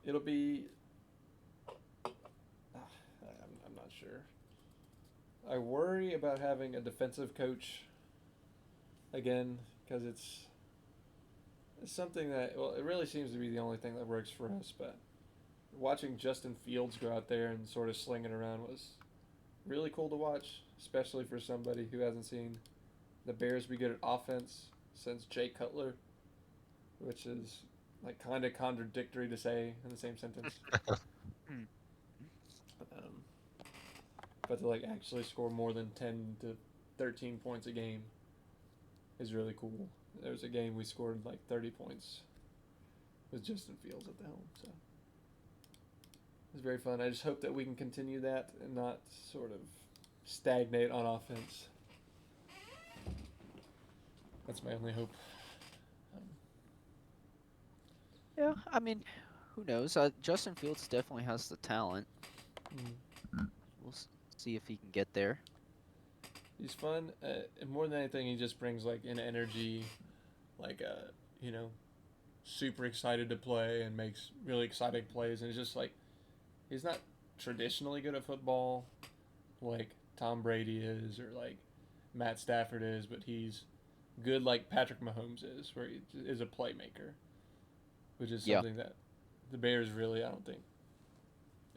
It'll be. I'm not sure. I worry about having a defensive coach again because it's something that, well, it really seems to be the only thing that works for us. But watching Justin Fields go out there and sort of sling it around was really cool to watch, especially for somebody who hasn't seen the Bears be good at offense since Jay Cutler, which is like kind of contradictory to say in the same sentence. But to like actually score more than 10 to 13 points a game is really cool. There was a game we scored like 30 points with Justin Fields at the helm, so it was very fun. I just hope that we can continue that and not sort of stagnate on offense. That's my only hope. Yeah, I mean, who knows? Justin Fields definitely has the talent. We'll see if he can get there. He's fun, and more than anything, he just brings like an energy, like super excited to play and makes really exciting plays. And it's just like he's not traditionally good at football, like Tom Brady is or like Matt Stafford is, but he's good like Patrick Mahomes is, where he is a playmaker, which is something that the Bears really, I don't think,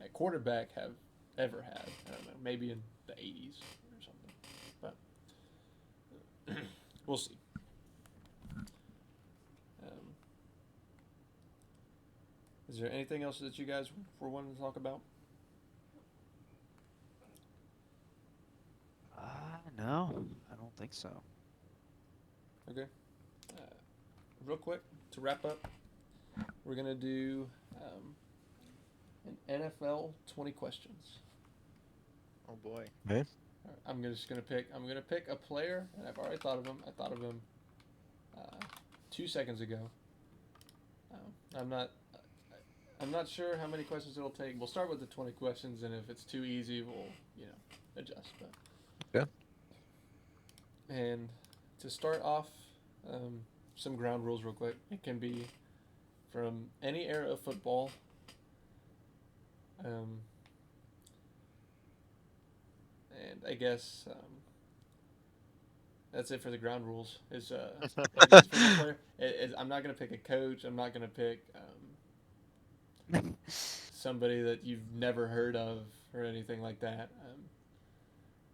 at quarterback have ever had. I don't know, maybe in the 80s or something, but we'll see. Is there anything else that you guys were wanting to talk about? No, I don't think so. Okay. Real quick, to wrap up, we're going to do an NFL 20 questions. Oh boy. Okay. I'm gonna pick a player, and I've already thought of him. I thought of him 2 seconds ago. I'm not sure how many questions it'll take. We'll start with the 20 questions, and if it's too easy, we'll adjust. But Yeah. And to start off, some ground rules real quick. It can be from any era of football. Um, and I guess that's it for the ground rules. Is I guess for the player, I'm not gonna pick a coach. I'm not gonna pick somebody that you've never heard of or anything like that.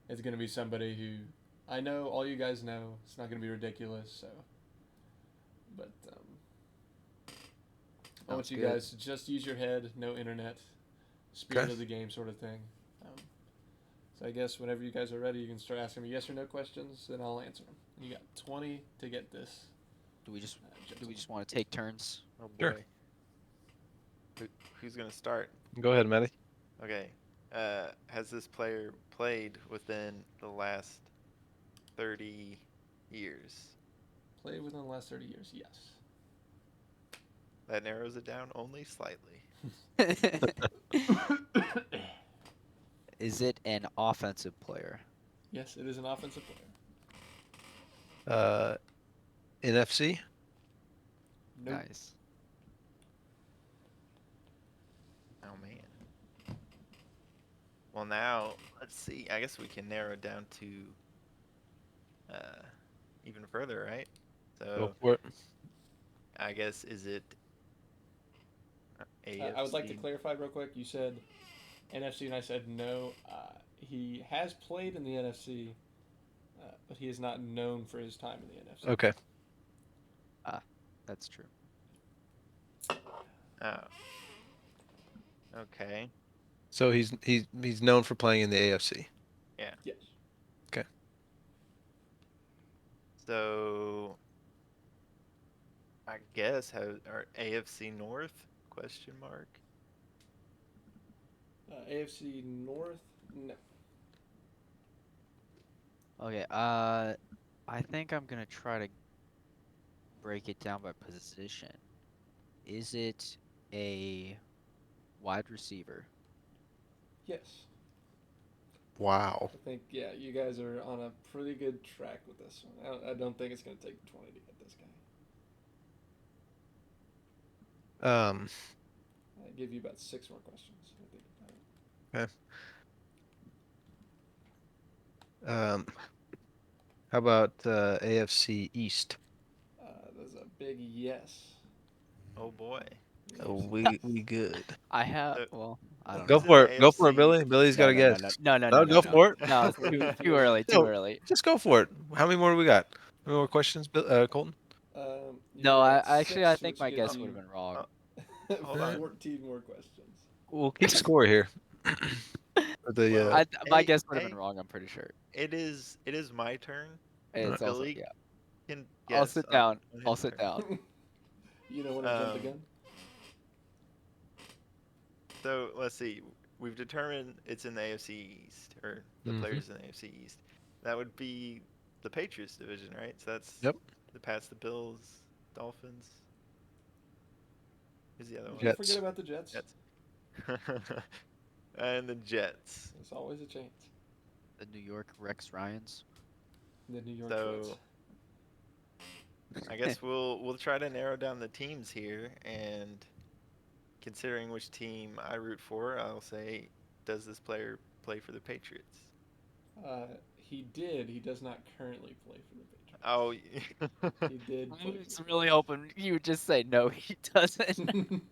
It's gonna be somebody who I know all you guys know. It's not gonna be ridiculous. So, but I want Sounds you good. guys to just use your head, no internet, spirit Okay. of the game sort of thing. So I guess whenever you guys are ready, you can start asking me yes or no questions, and I'll answer them. And you got 20 to get this. Do we just gentleman. want to take turns? Oh Sure. boy. Who's gonna start? Go ahead, Matty. Okay. Has this player played within the last 30 years? Played within the last 30 years? Yes. That narrows it down only slightly. Is it an offensive player? Yes, it is an offensive player. NFC. Nope. Nice. Oh man. Well, now let's see. I guess we can narrow it down to even further, right? Go So for it. I guess is it AFC? I would like to clarify real quick. You said NFC, and I said no. He has played in the NFC, but he is not known for his time in the NFC. Okay. That's true. Oh. Okay. So he's known for playing in the AFC. Yes. So I guess our AFC North question mark. AFC North? No. Okay. I think I'm gonna try to break it down by position. Is it a wide receiver? Yes. Wow. I think, yeah, you guys are on a pretty good track with this one. I don't think it's going to take 20 to get this guy. Um. I give you about 6 more questions. I think How about AFC East? That's a big yes. Oh boy. Oh, AFC we good. I have. So Well, I don't Go know. who's in for the it. Go for it, AFC? Billy. Billy's got No, to no, no, guess. no, no, no, no, Go no, no. for it. No, it's too early. Too No, early. just go for it. How many more do we got? Any more questions, Colton? No, You're I at actually I 6, think which my gives guess would you have been wrong. Hold on. 14 more questions. We'll keep score here. For the Well, My hey, guess would have been hey, wrong. I'm pretty sure. it is my turn. It's also Billy yeah. can I'll guess sit on down. I'll his sit turn. down. You don't want to jump the Um, gun? So let's see. We've determined it's in the AFC East, or the Mhm. players in the AFC East. That would be the Patriots division, right? So that's Yep. the Pats, the Bills, Dolphins. Who's the other one? Don't Jets. forget about the Jets. Jets. And the Jets. There's always a chance. The New York Rex Ryans. The New York So Jets. I guess we'll try to narrow down the teams here, and considering which team I root for, I'll say, does this player play for the Patriots? He did. He does not currently play for the Patriots. Oh, He did I play was for the really hoping you would just say no. He doesn't. Patriots.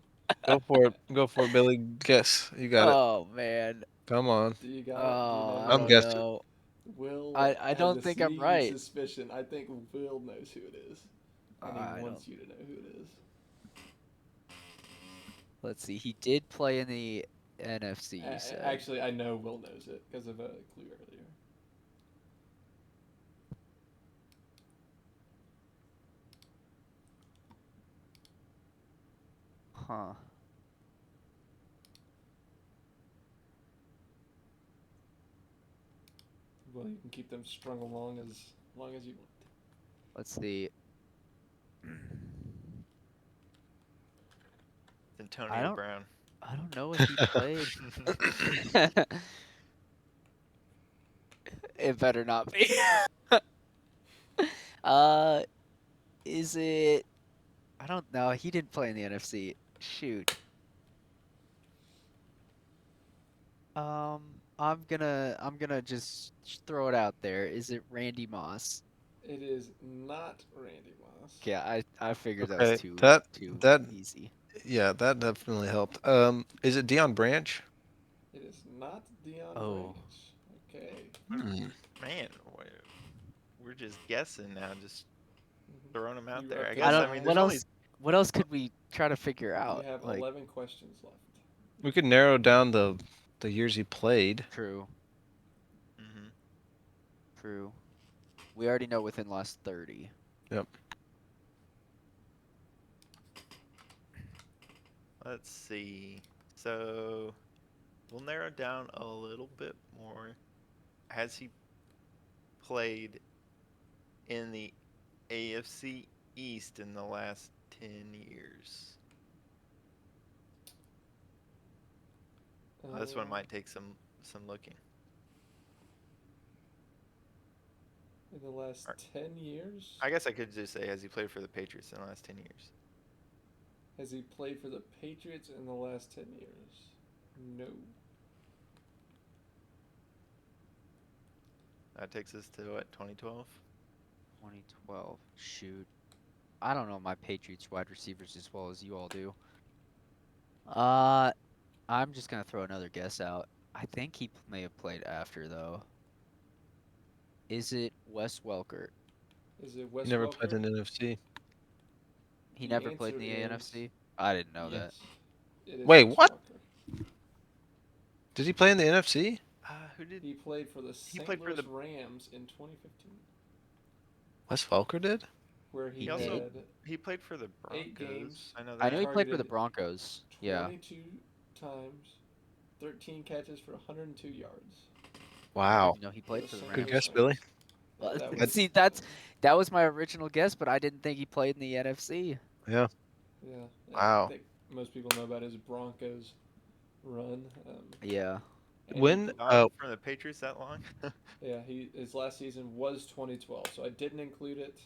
Go for it. Go for it, Billy. Guess. You got it. Oh man. Come on. Do you got it? Do you Oh, know I who I'm it don't is? guessing. know. Will I has don't a think I'm sneaking right. suspicion. I think Will knows who it is. And I he wants don't. you to know who it is. Let's see. He did play in the NFC. You said. Actually, I know Will knows it because of a clue earlier. Huh. Well, you can keep them strung along as long as you want. Let's see. Antonio Brown. I don't know if he played. It better not be. uh, is it I don't know. He didn't play in the NFC. Shoot. I'm gonna just throw it out there. Is it Randy Moss? It is not Randy Moss. Okay, I figured that was Okay, too that too that easy. yeah, that definitely helped. Is it Dion Branch? It is not Dion Oh. Branch. Okay. Hmm. Man, we're just guessing now, just throwing them out You're there. up I to I guess I don't. mean What there's only else? What else could we try to figure You out? have Like, 11 questions left. We could narrow down the years he played. true, mhm. true. We already know within the last 30. Yep. Let's see. So we'll narrow down a little bit more. Has he played in the AFC East in the last 10 years? This one might take some looking. In the last Or- 10 years? I guess I could just say, has he played for the Patriots in the last 10 years? Has he played for the Patriots in the last 10 years? No. That takes us to what, 2012? 2012. Shoot. I don't know my Patriots wide receivers as well as you all do. Uh, I'm just gonna throw another guess out. I think he may have played after though. Is it Wes Welker? Is it He Wes never played Welker? in NFC. He The never played answer in the is ANFC? I didn't know that. yes. It is Wait, Wes what? Welker. Did he play in the NFC? Who did He played for the he St. played for Louis the Rams in 2015, Wes Welker did? where he He he also did? had he played for the 8 games. Broncos. I know I know that. he played for the Targeted Broncos. Yeah. 22 times, 13 catches for 102 yards. I didn't Wow. even know he For played the for the St. Good Louis Rams. guess, Billy. Rams. Yeah, that That- was, See, that was my original guess, but I didn't think he played in the NFC. Yeah. yeah. Wow. I think most people know about his Broncos run. Yeah. And When From the Patriots that long? his last season was 2012, so I didn't include it.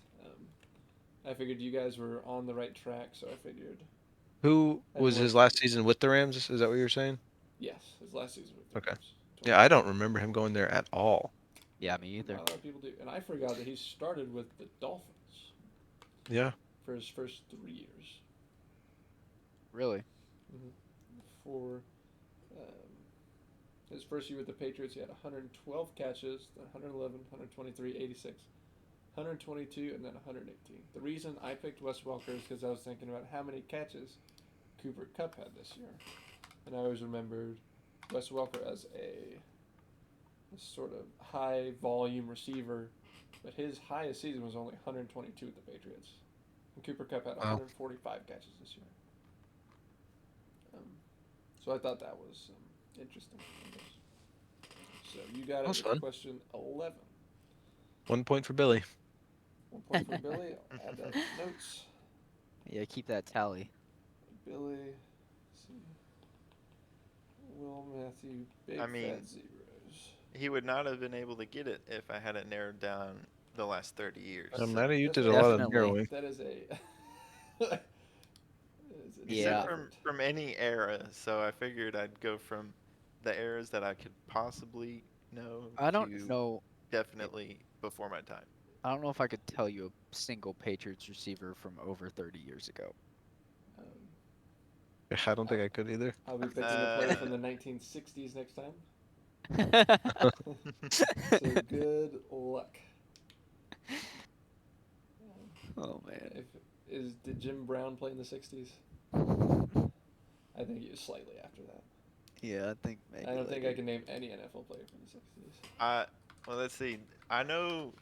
I figured you guys were on the right track, so I figured who I'd was work his with last it. season with the Rams? Is that what you're saying? Yes, his last season with the Okay. Rams. Yeah, I don't remember him going there at all. Yeah, me either. Not a lot of people do, and I forgot that he started with the Dolphins Yeah. for his first 3 years. Really? For his first year with the Patriots, he had 112 catches, 111, 123, 86, 122, and then 118. The reason I picked Wes Welker is because I was thinking about how many catches Cooper Kupp had this year, and I always remembered Wes Welker as a sort of high volume receiver, but his highest season was only 122 with the Patriots. And Cooper Kupp had Wow. 145 catches this year. So I thought that was interesting. So you got it That's with fun. question 11. 1 point for Billy. 1 point for Billy. I'll add that to notes. Yeah, keep that tally. Billy, let's see. Will Matthew, big I mean, fat zeros. He would not have been able to get it if I hadn't narrowed down the last 30 years. Maddie, you That's did a right. lot of Definitely. narrowing. That is a. that is a He Yeah. said from any era, so I figured I'd go from the eras that I could possibly know I don't to know. definitely before my time. I don't know if I could tell you a single Patriots receiver from over 30 years ago. I don't think I could either. I'll be picking a player from the 1960s next time. So good luck. Oh man. Did Jim Brown play in the 60s? I think he was slightly after that. Yeah, I think maybe. I don't think I later. can name any NFL player from the 60s. Well, let's see. I know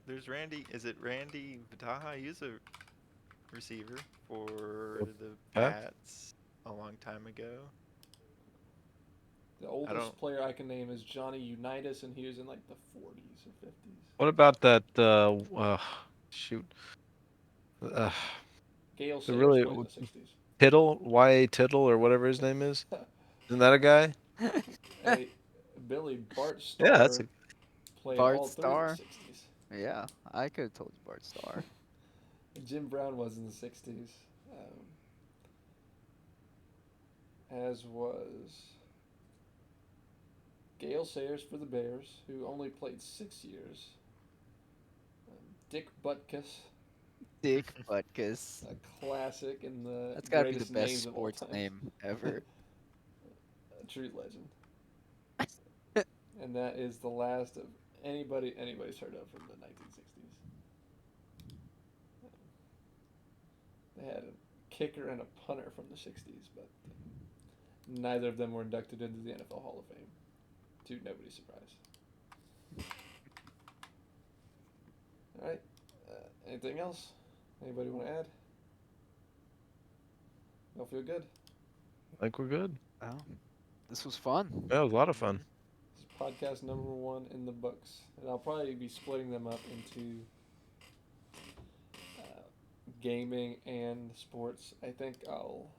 there's Randy. Is it Randy Vitaha? He was a receiver for the Pats a long time ago. The oldest player I can name is Johnny Unitas, and he was in like the 40s or 50s. What about that? Shoot. Gail The Sayers really played in the 60s. Tittle, Y.A. Tittle, or whatever his name is. Isn't that a guy? Hey, Billy, Bart Starr Yeah, that's a. played Bart all through Starr? the 60s. Yeah, I could have told you Bart Starr. Jim Brown was in the 60s. As was Gale Sayers for the Bears, who only played 6 years. Dick Butkus, Dick Butkus. a classic in the That's gotta be the greatest best names of all sports time. name ever. A true legend. And that is the last of anybody's heard of from the 1960s. They had a kicker and a punter from the 60s, but neither of them were inducted into the NFL Hall of Fame, to nobody's surprise. All right. Anything else? Anybody want to add? Y'all feel good? I think we're good. Oh, this was fun. That was a lot of fun. This is podcast number 1 in the books, and I'll probably be splitting them up into gaming and sports. I think I'll